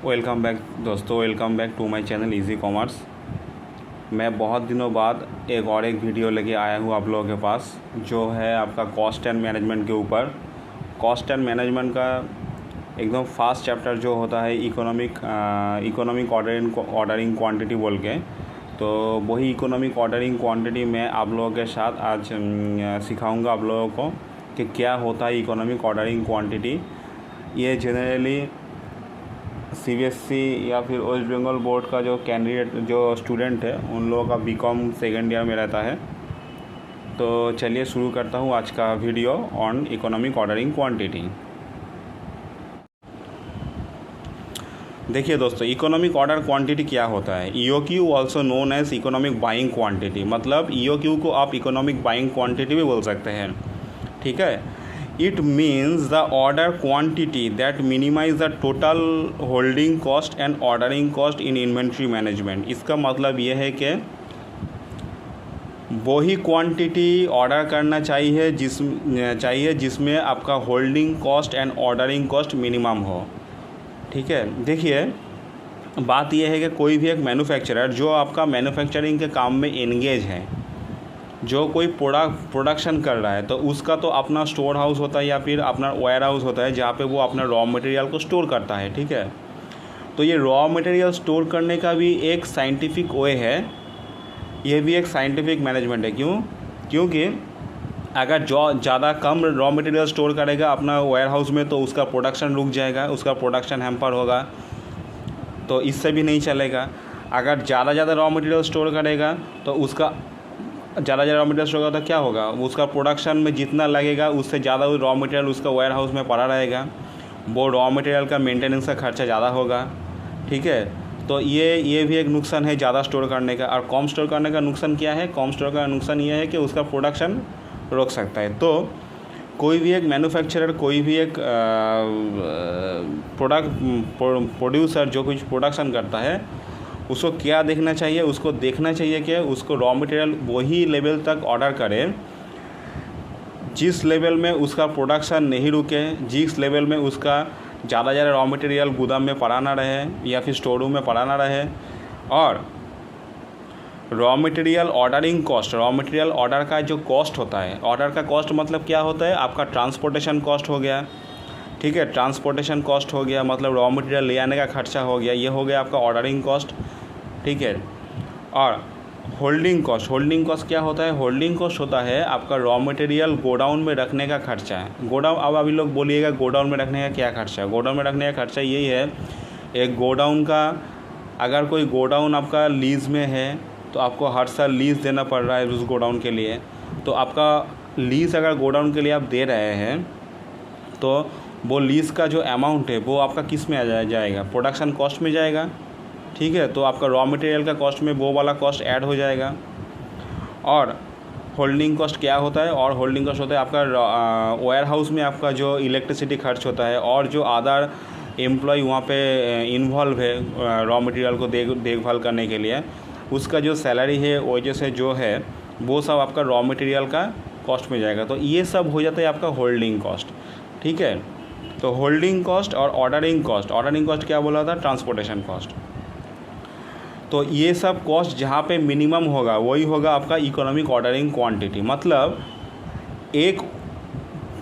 Welcome back दोस्तों, welcome back to my channel Easy Commerce. मैं बहुत दिनों बाद एक वीडियो लेके आया हूँ आप लोगों के पास, जो है आपका कॉस्ट एंड मैनेजमेंट के ऊपर। कॉस्ट एंड मैनेजमेंट का एकदम फास्ट चैप्टर जो होता है इकोनॉमिक ऑर्डरिंग क्वांटिटी बोल के, तो वही इकोनॉमिक ऑर्डरिंग क्वांटिटी मैं आप लोगों के साथ आज सिखाऊंगा आप लोगों को कि क्या होता है इकोनॉमिक ऑर्डरिंग क्वांटिटी। ये जनरली सीबीएसई या फिर वेस्ट बंगाल बोर्ड का जो कैंडिडेट जो स्टूडेंट है उन लोगों का बीकॉम सेकेंड ईयर में रहता है। तो चलिए शुरू करता हूँ आज का video on economic ordering quantity. देखिए दोस्तों, इकोनॉमिक ऑर्डर क्वांटिटी क्या होता है। EOQ also known as economic buying quantity, मतलब ईओक्यू को आप इकोनॉमिक बाइंग क्वांटिटी भी बोल सकते हैं। ठीक है, it means the order quantity that minimize the total holding cost and ordering cost in inventory management. इसका मतलब ये है कि वही क्वांटिटी ऑर्डर करना चाहिए जिसमें आपका holding cost and ordering cost minimum हो। ठीक है, देखिए बात यह है कि कोई भी एक मैन्युफैक्चरर जो आपका मैन्युफैक्चरिंग के काम में एंगेज है, जो कोई प्रोडक्शन कर रहा है, तो उसका तो अपना स्टोर हाउस होता है या फिर अपना वेयर हाउस होता है जहाँ पे वो अपना रॉ मटेरियल को स्टोर करता है। ठीक है, तो ये रॉ मटेरियल स्टोर करने का भी एक साइंटिफिक वे है, ये भी एक साइंटिफिक मैनेजमेंट है। क्योंकि अगर जो ज़्यादा कम रॉ मटेरियल स्टोर करेगा अपना वेयर हाउस में, तो उसका प्रोडक्शन रुक जाएगा, उसका प्रोडक्शन हैम्पर होगा, तो इससे भी नहीं चलेगा। अगर ज़्यादा रॉ मटेरियल स्टोर करेगा तो उसका ज़्यादा रॉ मटेरियल स्टोर होगा तो क्या होगा, उसका प्रोडक्शन में जितना लगेगा उससे ज़्यादा रॉ मटेरियल उसका वेयर हाउस में पड़ा रहेगा, वो रॉ मटेरियल का मेंटेनेंस का खर्चा ज़्यादा होगा। ठीक है, तो ये भी एक नुकसान है ज़्यादा स्टोर करने का। और कम स्टोर करने का नुकसान क्या है, कम स्टोर का नुकसान ये है कि उसका प्रोडक्शन रोक सकता है। तो कोई भी एक मैन्युफैक्चरर, कोई भी एक प्रोड्यूसर जो कुछ प्रोडक्शन करता है, उसको क्या देखना चाहिए, उसको देखना चाहिए कि उसको रॉ मटेरियल वही लेवल तक ऑर्डर करे जिस लेवल में उसका प्रोडक्शन नहीं रुके, जिस लेवल में उसका ज़्यादा रॉ मटेरियल गोदाम में पड़ा ना रहे या फिर स्टोर रूम में पड़ा ना रहे। और raw material ordering cost, raw material order का जो कॉस्ट होता है, ऑर्डर का कॉस्ट मतलब क्या होता है, आपका ट्रांसपोर्टेशन कॉस्ट हो गया। ठीक है, ट्रांसपोर्टेशन कॉस्ट हो गया, मतलब रॉ मटेरियल ले आने का खर्चा हो गया, ये हो गया आपका ऑर्डरिंग कॉस्ट। ठीक है, और होल्डिंग कॉस्ट क्या होता है, होल्डिंग कॉस्ट होता है आपका रॉ मटेरियल गोडाउन में रखने का खर्चा है। गोडाउन, अब अभी लोग बोलिएगा गोडाउन में रखने का क्या खर्चा है। गोडाउन में रखने का खर्चा यही है, एक गोडाउन का, अगर कोई गोडाउन आपका लीज़ में है तो आपको हर साल लीज़ देना पड़ रहा है उस गोडाउन के लिए। तो आपका लीज़ अगर गोडाउन के लिए आप दे रहे हैं, तो वो लीज़ का जो अमाउंट है वो आपका किस में आ जाएगा, प्रोडक्शन कॉस्ट में जाएगा। ठीक है, तो आपका रॉ मटेरियल का कॉस्ट में वो वाला कॉस्ट ऐड हो जाएगा। और होल्डिंग कॉस्ट क्या होता है, और होल्डिंग कॉस्ट होता है आपका वेयर हाउस में आपका जो इलेक्ट्रिसिटी खर्च होता है, और जो अदर एम्प्लॉय वहाँ पे इन्वॉल्व है रॉ मटेरियल को देखभाल करने के लिए, उसका जो सैलरी है वजह से जो है वो सब आपका रॉ मटेरियल का कॉस्ट में जाएगा। तो ये सब हो जाता है आपका होल्डिंग कॉस्ट। ठीक है, तो होल्डिंग कॉस्ट और ऑर्डरिंग कॉस्ट क्या बोला था, ट्रांसपोर्टेशन कॉस्ट। तो ये सब कॉस्ट जहाँ पे मिनिमम होगा वही होगा आपका इकोनॉमिक ऑर्डरिंग क्वांटिटी। मतलब एक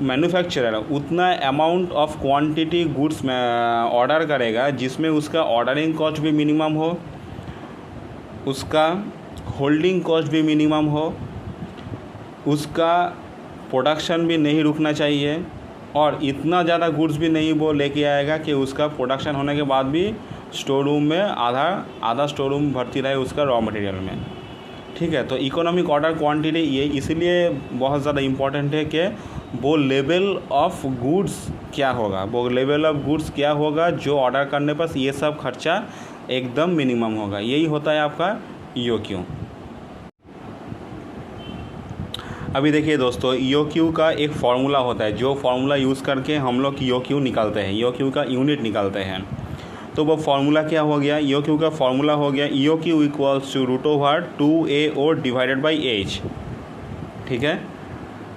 मैन्युफैक्चरर उतना अमाउंट ऑफ क्वांटिटी गुड्स में ऑर्डर करेगा जिसमें उसका ऑर्डरिंग कॉस्ट भी मिनिमम हो, उसका होल्डिंग कॉस्ट भी मिनिमम हो, उसका प्रोडक्शन भी नहीं रुकना चाहिए, और इतना ज़्यादा गुड्स भी नहीं वो लेके आएगा कि उसका प्रोडक्शन होने के बाद भी स्टोर रूम में आधा स्टोर रूम भर्ती रहे उसका रॉ मटेरियल में। ठीक है, तो इकोनॉमिक ऑर्डर क्वांटिटी ये इसलिए बहुत ज़्यादा इम्पॉर्टेंट है कि वो लेवल ऑफ गुड्स क्या होगा, वो लेवल ऑफ गुड्स क्या होगा जो ऑर्डर करने पर ये सब खर्चा एकदम मिनिमम होगा। यही होता है आपका ईओक्यू। अभी देखिए दोस्तों, ईओक्यू का एक फार्मूला होता है, जो फार्मूला यूज़ करके हम लोग ईओक्यू निकालते हैं, ईओक्यू का यूनिट निकालते हैं। तो वो फार्मूला क्या हो गया, ईओक्यू का फार्मूला हो गया EOQ equals to √2AO divided by H. ठीक है,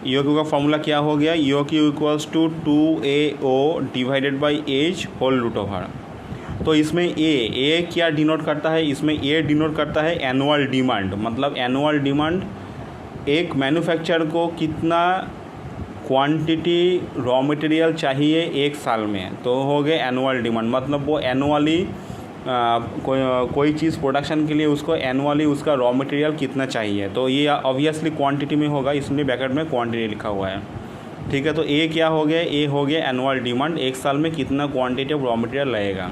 ईओक्यू का फार्मूला क्या हो गया, EOQ equals to 2AO divided by H whole √। तो इसमें ए क्या डिनोट करता है, इसमें ए डिनोट करता है एनुअल डिमांड। मतलब एनुअल डिमांड एक मैन्युफैक्चरर को कितना क्वांटिटी रॉ मटेरियल चाहिए एक साल में, तो हो गए एनुअल डिमांड। मतलब वो एनुअली कोई चीज़ प्रोडक्शन के लिए उसको एनुअली उसका रॉ मटेरियल कितना चाहिए, तो ये ऑब्वियसली क्वांटिटी में होगा, इसलिए ब्रैकेट में क्वांटिटी लिखा हुआ है। ठीक है, तो ए क्या हो गया, ए हो गया एनुअल डिमांड, एक साल में कितना क्वांटिटी ऑफ रॉ मटेरियल लगेगा।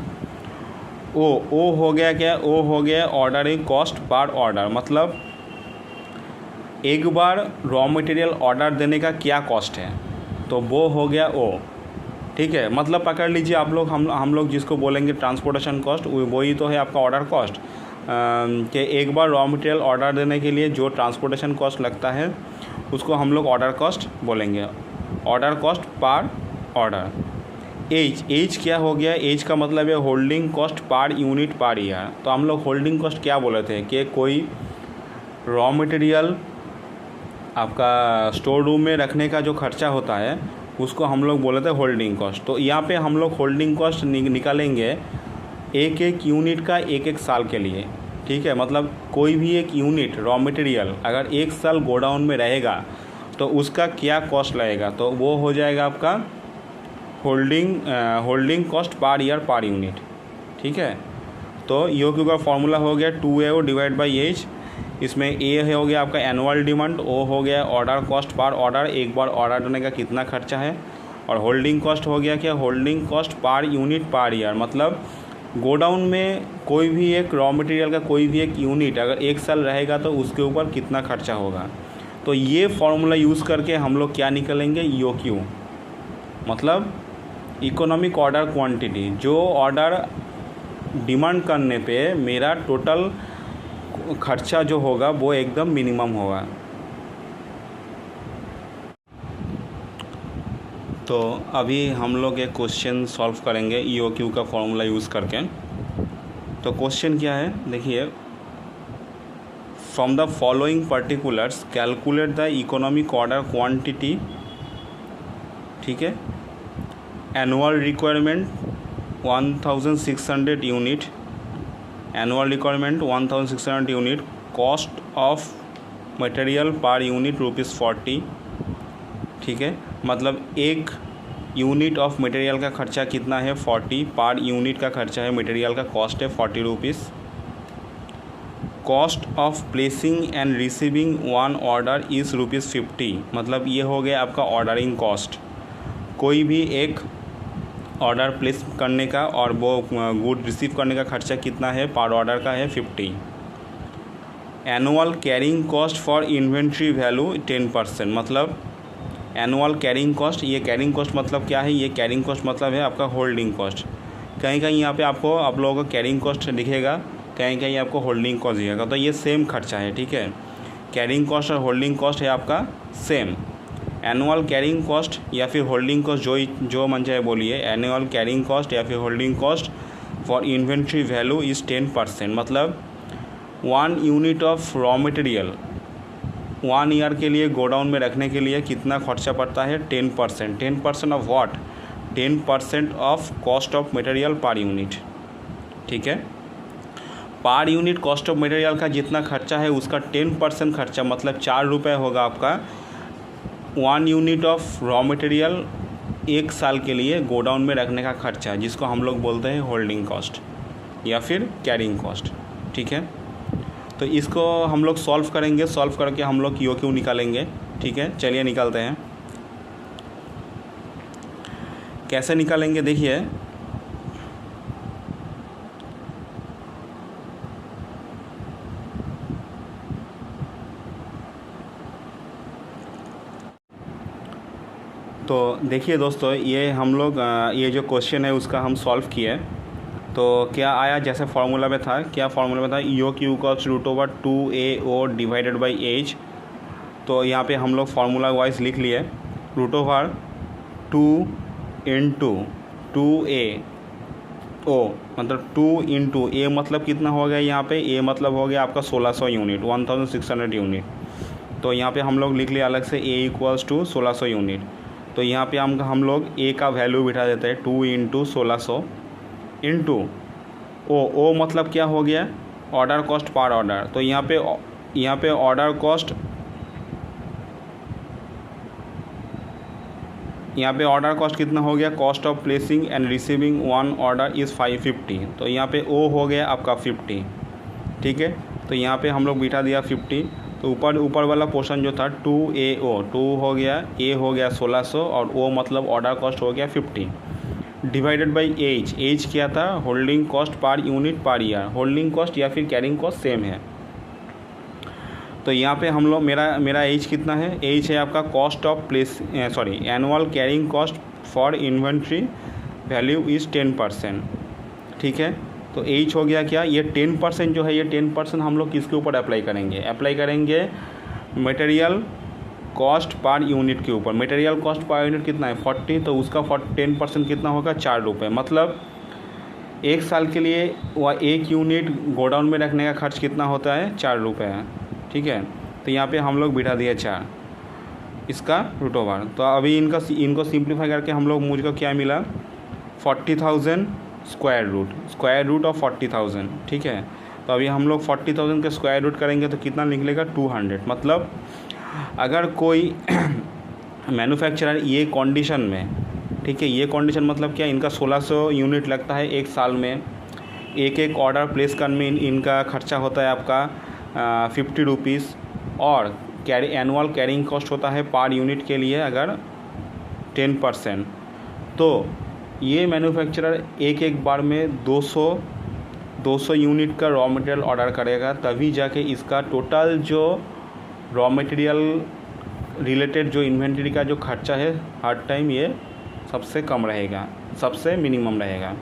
ओ हो गया क्या, ओ हो गया ऑर्डरिंग कॉस्ट पर ऑर्डर। मतलब एक बार रॉ मटेरियल ऑर्डर देने का क्या कॉस्ट है, तो वो हो गया ओ। ठीक है, मतलब पकड़ लीजिए आप लोग, हम लोग जिसको बोलेंगे ट्रांसपोर्टेशन कॉस्ट, वही तो है आपका ऑर्डर कॉस्ट। कि एक बार रॉ मटेरियल ऑर्डर देने के लिए जो ट्रांसपोर्टेशन कॉस्ट लगता है उसको हम लोग ऑर्डर कॉस्ट बोलेंगे, order cost per order. H क्या हो गया, एज का मतलब है holding cost per unit per year. तो हम लोग होल्डिंग कॉस्ट क्या बोले थे कि कोई रॉ मटेरियल आपका स्टोर रूम में रखने का जो खर्चा होता है उसको हम लोग बोले थे होल्डिंग कॉस्ट। तो यहाँ पे हम लोग होल्डिंग कॉस्ट निकालेंगे एक एक यूनिट का एक एक साल के लिए। ठीक है, मतलब कोई भी एक यूनिट रॉ मटेरियल अगर एक साल गोडाउन में रहेगा तो उसका क्या कॉस्ट लगेगा, तो वो हो जाएगा आपका holding cost per year per unit. ठीक है, तो ईओक्यू का फॉर्मूला हो गया 2AO डिवाइड बाई एज। इसमें ए हो गया आपका एनुअल डिमांड, ओ हो गया ऑर्डर कॉस्ट पर ऑर्डर, एक बार ऑर्डर देने का कितना खर्चा है, और होल्डिंग कॉस्ट हो गया क्या, holding cost per unit per year. मतलब गोडाउन में कोई भी एक रॉ मटेरियल का कोई भी एक यूनिट अगर एक साल रहेगा तो उसके ऊपर कितना खर्चा होगा। तो ये फॉर्मूला यूज़ करके हम लोग क्या निकलेंगे, ईओक्यू मतलब इकोनॉमिक ऑर्डर क्वांटिटी। जो ऑर्डर डिमांड करने पे मेरा टोटल खर्चा जो होगा वो एकदम मिनिमम होगा। तो अभी हम लोग एक क्वेश्चन सॉल्व करेंगे ईओक्यू का फॉर्मूला यूज़ करके। तो क्वेश्चन क्या है, देखिए, from the following particulars calculate the economic order quantity. ठीक है, annual requirement 1600 unit, annual requirement 1600 unit, cost of material per unit ₹40। ठीक है, मतलब एक यूनिट ऑफ मटेरियल का खर्चा कितना है 40, पर यूनिट का खर्चा है मटेरियल का कॉस्ट है ₹40। Cost of placing and receiving one order is ₹50। मतलब ये हो गया आपका ऑर्डरिंग कॉस्ट, कोई भी एक ऑर्डर प्लेस करने का और वो गुड रिसीव करने का खर्चा कितना है, पर ऑर्डर का है 50। Annual carrying cost for inventory value 10%। मतलब एनुअल कैरिंग कॉस्ट, ये कैरिंग कॉस्ट मतलब क्या है, ये कैरिंग कॉस्ट मतलब है आपका होल्डिंग कॉस्ट। कहीं कहीं यहाँ पे आपको आप लोगों को कैरिंग कॉस्ट दिखेगा, कहीं कहीं आपको होल्डिंग कॉस्ट दिखेगा, तो ये सेम खर्चा है। ठीक है, कैरिंग कॉस्ट और होल्डिंग कॉस्ट है आपका सेम। एनुअल कैरिंग कॉस्ट या फिर होल्डिंग कॉस्ट जो मन चाहे बोलिए, एनुअल कैरिंग कॉस्ट या फिर holding cost for inventory value is 10%। मतलब 1 unit of raw material 1 year के लिए गोडाउन में रखने के लिए कितना खर्चा पड़ता है, 10%। 10% of what, 10% of cost of material per unit. ठीक है, per unit cost of material का जितना खर्चा है उसका 10% खर्चा, मतलब ₹4 होगा आपका 1 यूनिट ऑफ रॉ मटेरियल एक साल के लिए गोडाउन में रखने का खर्चा, जिसको हम लोग बोलते हैं होल्डिंग कॉस्ट या फिर कैरिंग कॉस्ट। ठीक है, तो इसको हम लोग सॉल्व करेंगे, सॉल्व करके हम लोग ईओक्यू निकालेंगे। ठीक है, चलिए निकालते हैं। कैसे निकालेंगे, देखिए, तो देखिए दोस्तों, ये हम लोग ये जो क्वेश्चन है उसका हम सॉल्व किए। तो क्या आया, जैसे फार्मूला में था, क्या फार्मूला में था, EOQ cost √2AO divided by H. तो यहाँ पे हम लोग फार्मूला वाइज लिख लिए, √2 इंटू 2AO, मतलब 2 इंटू ए मतलब कितना हो गया, यहाँ पे ए मतलब हो गया आपका 1600 यूनिट, 1600 यूनिट। तो यहाँ पे हम लोग लिख लिया अलग से ए इक्वल्स टू 1600 यूनिट। तो यहाँ पे हम लोग ए का वैल्यू बिठा देते हैं 2 इंटू 1600 इंटू ओ मतलब क्या हो गया, ऑर्डर कॉस्ट पर ऑर्डर। तो यहाँ पे ऑर्डर कॉस्ट, यहाँ पे ऑर्डर कॉस्ट कितना हो गया, cost of placing and receiving one order is 550। तो यहाँ पे ओ हो गया आपका 50, ठीक है। तो यहाँ पे हम लोग बिठा दिया 50। तो ऊपर वाला पोर्शन जो था 2AO, 2 हो गया, ए हो गया 1600 और ओ मतलब ऑर्डर कॉस्ट हो गया 50 डिवाइडेड बाई एच क्या था, holding cost per unit per year. Holding cost या फिर कैरिंग कॉस्ट सेम है। तो यहाँ पे हम लोग मेरा एच कितना है, एच है आपका cost of annual carrying cost for inventory value is 10%, ठीक है। तो एच हो गया क्या, ये 10% जो है, ये 10% हम लोग किसके ऊपर अप्लाई करेंगे मटेरियल कॉस्ट पर यूनिट के ऊपर। मटेरियल कॉस्ट पर यूनिट कितना है 40, तो उसका 10% कितना होगा 4 रुपये। मतलब एक साल के लिए वह एक यूनिट गोडाउन में रखने का खर्च कितना होता है 4 रुपये है, ठीक है। तो यहाँ पे हम लोग बिठा दिए 4 इसका रूट ओवर। तो अभी इनको सिंप्लीफाई करके हम लोग मुझको क्या मिला 40,000 स्क्वायर रूट ऑफ 40,000, ठीक है। तो अभी हम लोग 40,000 के स्क्वायर रूट करेंगे तो कितना निकलेगा 200। मतलब अगर कोई मैन्युफैक्चरर ये कंडीशन में, ठीक है, ये कंडीशन मतलब क्या, इनका 1600 यूनिट लगता है एक साल में, एक ऑर्डर प्लेस करने में इनका खर्चा होता है आपका 50 रुपीज़ और एनुअल कैरिंग कॉस्ट होता है पर यूनिट के लिए अगर 10%। तो ये मैन्युफैक्चरर एक बार में 200 यूनिट का रॉ मटेरियल ऑर्डर करेगा, तभी जाके इसका टोटल जो रॉ मटेरियल रिलेटेड जो इन्वेंट्री का जो खर्चा है हर टाइम ये सबसे कम रहेगा, सबसे मिनिमम रहेगा,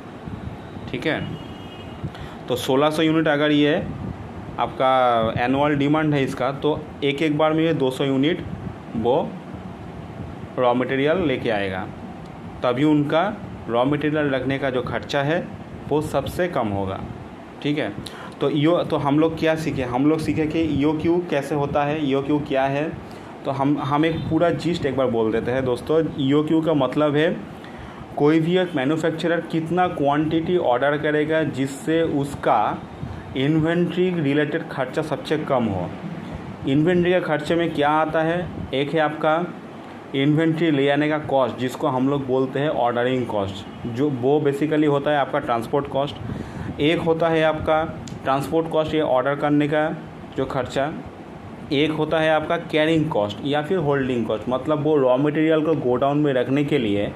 ठीक है। तो 1600 यूनिट अगर ये आपका एनुअल डिमांड है इसका, तो एक बार में ये 200 यूनिट वो रॉ मटेरियल लेके आएगा, तभी उनका रॉ मटेरियल रखने का जो खर्चा है वो सबसे कम होगा, ठीक है। तो हम लोग क्या सीखे, हम लोग सीखे कि EOQ कैसे होता है, EOQ क्या है। तो हम एक पूरा जिस्ट एक बार बोल देते हैं दोस्तों। EOQ का मतलब है कोई भी एक मैन्युफैक्चरर कितना क्वांटिटी ऑर्डर करेगा जिससे उसका इन्वेंट्री रिलेटेड खर्चा सबसे कम हो। इन्वेंट्री के खर्चे में क्या आता है, एक है आपका इन्वेंट्री ले आने का कॉस्ट जिसको हम लोग बोलते हैं ऑर्डरिंग कॉस्ट, जो वो बेसिकली होता है आपका ट्रांसपोर्ट कॉस्ट। एक होता है आपका ट्रांसपोर्ट कॉस्ट, ये ऑर्डर करने का जो खर्चा। एक होता है आपका कैरिंग कॉस्ट या फिर होल्डिंग कॉस्ट, मतलब वो रॉ मटेरियल को गोडाउन में रखने के लिए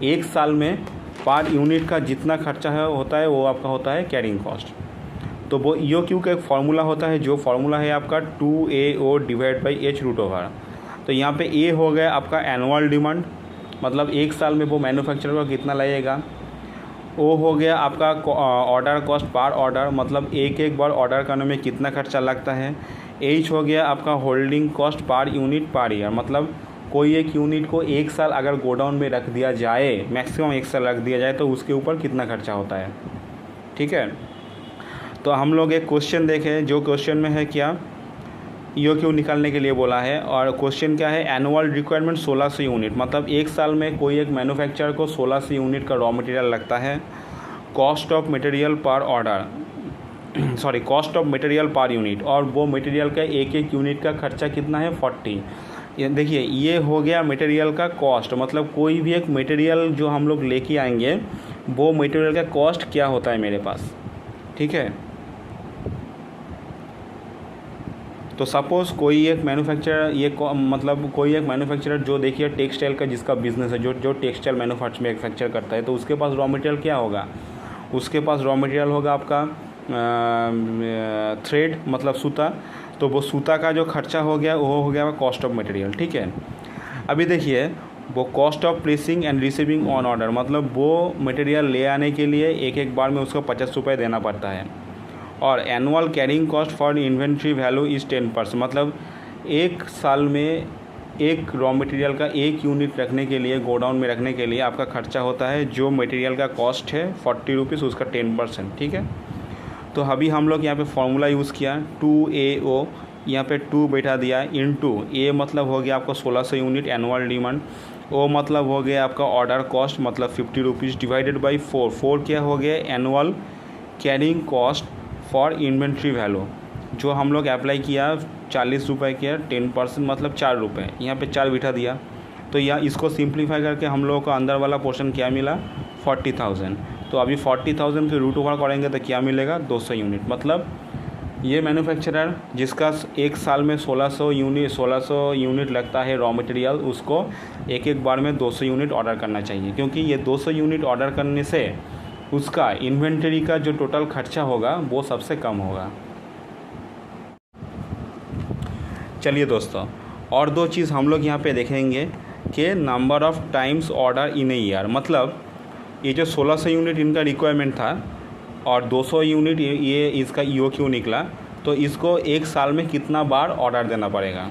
एक साल में पर यूनिट का जितना खर्चा है होता है वो आपका होता है कैरिंग कॉस्ट। तो वो EOQ का एक फार्मूला होता है, जो फार्मूला है आपका 2AO divide by H root over. तो यहाँ पे ए हो गया आपका एनुअल डिमांड, मतलब एक साल में वो मैन्युफैक्चरर को कितना लगेगा। ओ हो गया आपका ऑर्डर कॉस्ट पर ऑर्डर, मतलब एक बार ऑर्डर करने में कितना खर्चा लगता है। एच हो गया आपका holding cost per unit per year, मतलब कोई एक यूनिट को एक साल अगर गोडाउन में रख दिया जाए, मैक्सिमम एक साल रख दिया जाए, तो उसके ऊपर कितना खर्चा होता है, ठीक है। तो हम लोग एक क्वेश्चन देखें, जो क्वेश्चन में है क्या EOQ निकालने के लिए बोला है, और क्वेश्चन क्या है, एनुअल रिक्वायरमेंट 1600 यूनिट, मतलब एक साल में कोई एक मैन्युफैक्चरर को 1600 यूनिट का रॉ मटेरियल लगता है। कॉस्ट ऑफ मटेरियल पर order cost of material per unit, और वो मटेरियल का एक यूनिट का खर्चा कितना है 40। ये देखिए, ये हो गया मटेरियल का कॉस्ट, मतलब कोई भी एक मटेरियल जो हम लोग लेके आएंगे वो मटेरियल का कॉस्ट क्या होता है मेरे पास, ठीक है। तो सपोज़ कोई एक मैन्युफैक्चरर कोई एक मैन्युफैक्चरर जो देखिए टेक्सटाइल का जिसका बिज़नेस है, जो टेक्सटाइल मैन्युफैक्चर करता है, तो उसके पास रॉ मटेरियल क्या होगा, उसके पास रॉ मटेरियल होगा आपका थ्रेड, मतलब सूता। तो वो सूता का जो खर्चा हो गया वो हो गया कॉस्ट ऑफ मटेरियल, ठीक है। अभी देखिए, वो cost of placing and receiving on order, मतलब वो मटेरियल ले आने के लिए एक बार में उसको 50 रुपये देना पड़ता है। और annual carrying cost for inventory value is 10%, मतलब एक साल में एक रॉ मटेरियल का एक यूनिट रखने के लिए, गोडाउन में रखने के लिए आपका खर्चा होता है, जो मटेरियल का कॉस्ट है 40 रुपीज़, उसका 10%, ठीक है। तो अभी हम लोग यहाँ पे फॉर्मूला यूज़ किया 2AO, यहाँ पे 2 बैठा दिया इनटू ए, मतलब हो गया आपका 1600 यूनिट एनुअल डिमांड। ओ मतलब हो गया आपका ऑर्डर कॉस्ट, मतलब 50 रुपीज़, डिवाइडेड बाई 4 क्या हो गया annual carrying cost for inventory value, जो हम लोग अप्लाई किया 40 रुपये के 10% मतलब 4 रुपये, यहाँ पे 4 बिठा दिया। तो यह इसको सिंप्लीफाई करके हम लोगों को अंदर वाला पोर्शन क्या मिला 40,000। तो अभी 40,000 के रूट ओवर करेंगे तो क्या मिलेगा 200 यूनिट। मतलब ये मैन्युफैक्चरर जिसका एक साल में 1600 यूनिट लगता है रॉ मटेरियल, उसको एक बार में 200 यूनिट ऑर्डर करना चाहिए, क्योंकि ये 200 यूनिट ऑर्डर करने से उसका इन्वेंटरी का जो टोटल खर्चा होगा वो सबसे कम होगा। चलिए दोस्तों, और दो चीज़ हम लोग यहाँ पे देखेंगे कि number of times order in a year. मतलब ये जो 1600 यूनिट इनका रिक्वायरमेंट था और 200 यूनिट ये इसका EOQ निकला, तो इसको एक साल में कितना बार ऑर्डर देना पड़ेगा।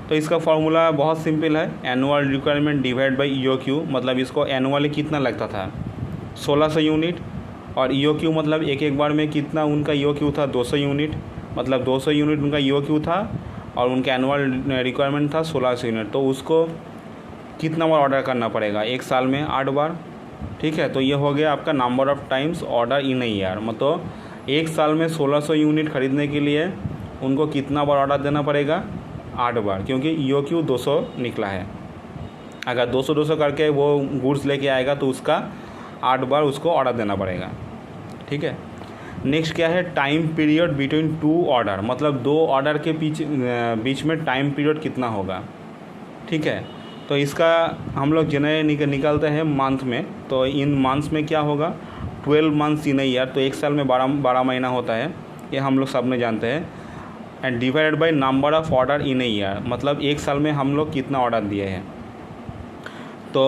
तो इसका फार्मूला बहुत सिंपल है, annual requirement divide by EOQ। मतलब इसको एनुअली कितना लगता था 1600 यूनिट, और EOQ मतलब एक बार में कितना उनका EOQ था 200 यूनिट। मतलब 200 यूनिट उनका EOQ था और उनका एनुअल रिक्वायरमेंट था 1600 यूनिट। तो उसको कितना बार ऑर्डर करना पड़ेगा एक साल में 8 बार। ठीक है, तो ये हो गया आपका number of times order in a year. मतलब एक साल में 1600 यूनिट ख़रीदने के लिए उनको कितना बार ऑर्डर देना पड़ेगा 8 बार, क्योंकि EOQ 200 निकला है। अगर 200 करके वो गुड्स लेके आएगा तो उसका 8 बार उसको ऑर्डर देना पड़ेगा। ठीक है, नेक्स्ट क्या है टाइम पीरियड बिटवीन 2 ऑर्डर। मतलब 2 ऑर्डर के बीच में टाइम पीरियड कितना होगा। ठीक है, तो इसका हम लोग जनरली निकालते हैं मंथ में। तो इन मंथ्स में क्या होगा 12 मंथ्स इन ए ईयर। तो एक साल में 12 महीना होता है, ये हम लोग सब में जानते हैं। And divided by number of order in a year, मतलब एक साल में हम लोग कितना ऑर्डर दिए हैं। तो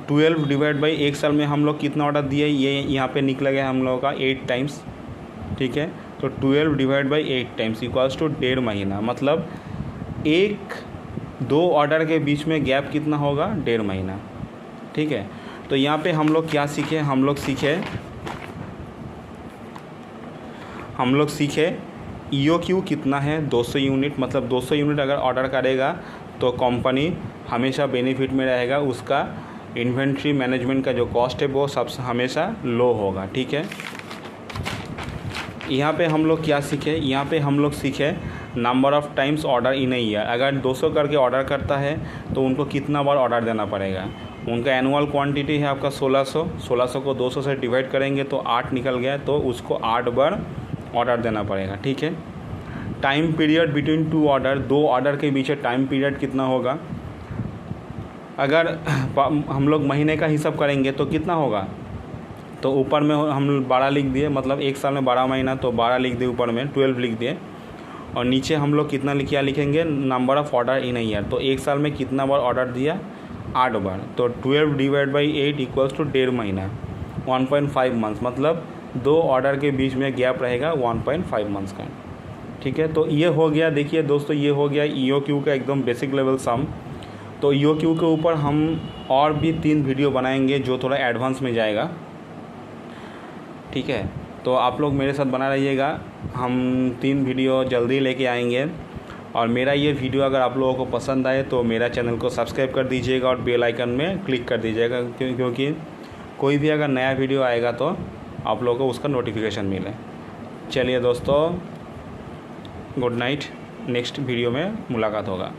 12 डिवाइड बाई एक साल में हम लोग कितना ऑर्डर दिए, ये यहाँ पे निकलेगा हम लोगों का 8 टाइम्स। ठीक है, तो 12 divide by 8 times equals to 1.5 महीना। मतलब 1-2 ऑर्डर के बीच में गैप कितना होगा 1.5 महीना। ठीक है, तो यहाँ पे हम लोग क्या सीखे, हम लोग सीखे EOQ कितना है 200 यूनिट। मतलब 200 यूनिट अगर ऑर्डर करेगा तो कंपनी हमेशा बेनिफिट में रहेगा, उसका इन्वेंट्री मैनेजमेंट का जो कॉस्ट है वो सबसे हमेशा लो होगा। ठीक है, यहाँ पे हम लोग क्या सीखे, यहाँ पे हम लोग सीखे number of times order in a year. अगर 200 करके ऑर्डर करता है तो उनको कितना बार ऑर्डर देना पड़ेगा। उनका एनुअल क्वांटिटी है आपका 1600 को 200 से डिवाइड करेंगे तो 8 निकल गया, तो उसको 8 बार ऑर्डर देना पड़ेगा। ठीक है, time period between 2 order, 2 order के बीच टाइम पीरियड कितना होगा। अगर हम लोग महीने का हिसाब करेंगे तो कितना होगा, तो ऊपर में हम 12 लिख दिए। मतलब एक साल में 12 महीना, तो 12 लिख दिए, ऊपर में 12 लिख दिए, और नीचे हम लोग कितना लिखेंगे number of order in a year. तो एक साल में कितना बार ऑर्डर दिया 8 बार। तो 12 डिवाइड बाई 8 इक्वल्स टू 1.5 महीना 1.5 मंथ्स। मतलब 2 ऑर्डर के बीच में गैप रहेगा 1.5 मंथ्स का। ठीक है, तो ये हो गया। देखिए दोस्तों, ये हो गया EOQ का एकदम बेसिक लेवल सम। तो EOQ के ऊपर हम और भी 3 वीडियो बनाएंगे जो थोड़ा एडवांस में जाएगा। ठीक है, तो आप लोग मेरे साथ बना रहिएगा, हम 3 वीडियो जल्दी लेके आएंगे। और मेरा ये वीडियो अगर आप लोगों को पसंद आए तो मेरा चैनल को सब्सक्राइब कर दीजिएगा और बेल आइकन में क्लिक कर दीजिएगा, क्योंकि कोई भी अगर नया वीडियो आएगा तो आप लोगों को उसका नोटिफिकेशन मिले। चलिए दोस्तों, गुड नाइट, नेक्स्ट वीडियो में मुलाकात होगा।